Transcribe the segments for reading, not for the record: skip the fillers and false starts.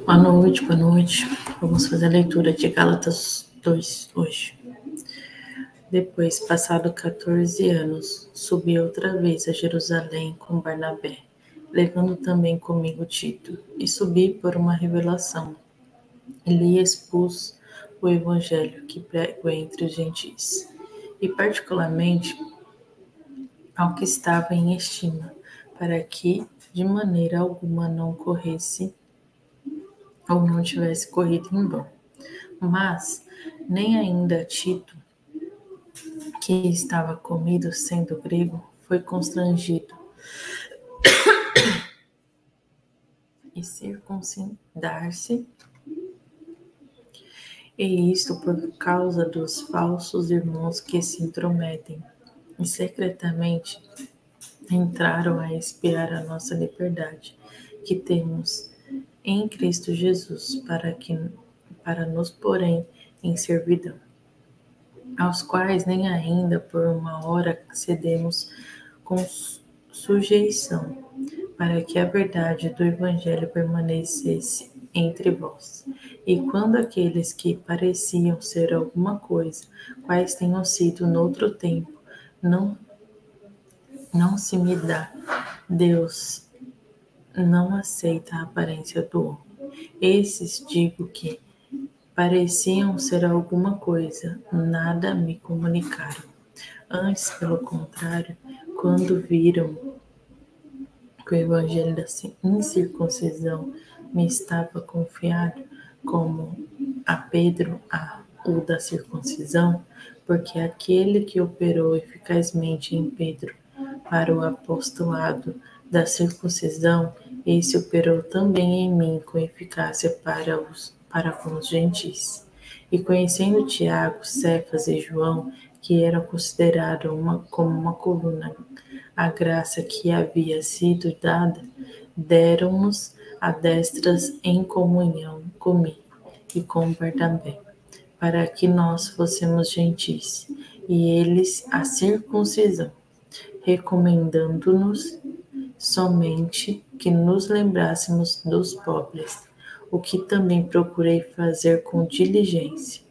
Boa noite, boa noite. Vamos fazer a leitura de Gálatas 2 hoje. Depois, passado 14 anos, subi outra vez a Jerusalém com Barnabé, levando também comigo Tito, e subi por uma revelação. E lhe expus o evangelho que prego entre os gentis, e particularmente ao que estava em estima, para que de maneira alguma não corresse ou não tivesse corrido em vão. Mas nem ainda Tito, que estava comigo sendo grego, foi constrangido e circuncidar-se, e isto por causa dos falsos irmãos que se intrometem e secretamente entraram a espiar a nossa liberdade que temos em Cristo Jesus, para nos porem em servidão, aos quais nem ainda por uma hora cedemos com sujeição, para que a verdade do Evangelho permanecesse entre vós. E quando aqueles que pareciam ser alguma coisa, quais tenham sido noutro tempo, não se me dá, Deus não aceita a aparência do homem. Esses digo que pareciam ser alguma coisa, nada me comunicaram. Antes, pelo contrário, quando viram que o evangelho da incircuncisão me estava confiado, como a Pedro o da circuncisão, porque aquele que operou eficazmente em Pedro para o apostolado da circuncisão, esse operou também em mim com eficácia para com os gentis. E conhecendo Tiago, Cefas e João, que eram considerados como uma coluna, a graça que havia sido dada, deram-nos a destras em comunhão comigo e com Barnabé, para que nós fôssemos gentis, e eles a circuncisão, recomendando-nos somente que nos lembrássemos dos pobres, o que também procurei fazer com diligência.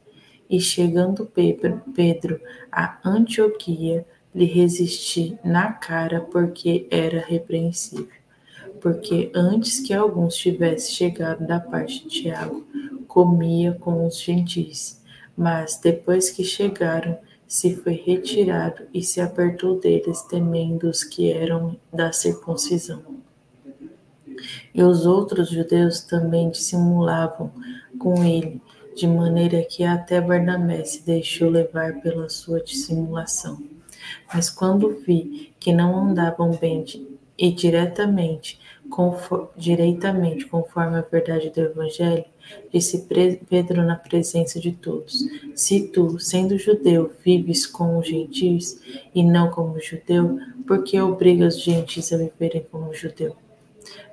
E chegando Pedro a Antioquia, lhe resisti na cara, porque era repreensível. Porque antes que alguns tivessem chegado da parte de Tiago, comia com os gentis, mas depois que chegaram, se foi retirado e se apertou deles, temendo os que eram da circuncisão. E os outros judeus também dissimulavam com ele, de maneira que até Barnabé se deixou levar pela sua dissimulação. Mas quando vi que não andavam bem e diretamente conforme a verdade do Evangelho, disse Pedro na presença de todos: se tu, sendo judeu, vives como gentios e não como judeu, por que obrigas os gentios a viverem como judeu?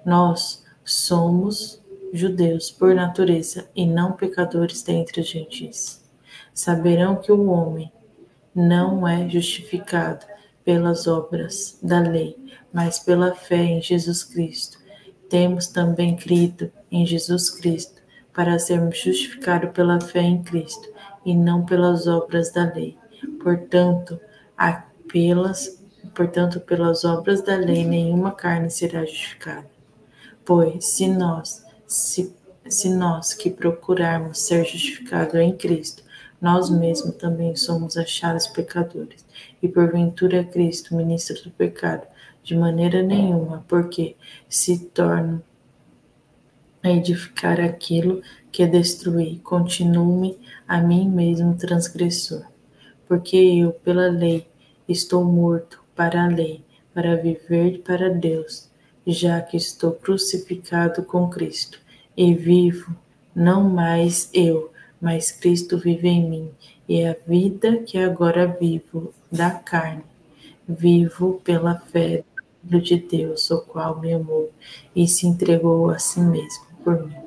Nós somos judeus por natureza e não pecadores dentre os gentios. Saberão que o homem não é justificado pelas obras da lei, mas pela fé em Jesus Cristo. Temos também crido em Jesus Cristo para sermos justificados pela fé em Cristo e não pelas obras da lei. Portanto, pelas obras da lei nenhuma carne será justificada. Pois se nós que procurarmos ser justificados em Cristo, nós mesmos também somos achados pecadores, e porventura Cristo, ministro do pecado, de maneira nenhuma, porque se torno a edificar aquilo que destruí, continuo-me a mim mesmo transgressor. Porque eu, pela lei, estou morto para a lei, para viver para Deus, já que estou crucificado com Cristo, e vivo, não mais eu, mas Cristo vive em mim, e a vida que agora vivo da carne, vivo pela fé do Filho de Deus, o qual me amou e se entregou a si mesmo por mim.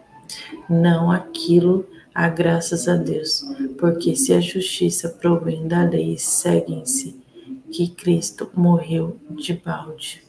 Não aquilo há graças a Deus, porque se a justiça provém da lei, seguem-se que Cristo morreu de balde.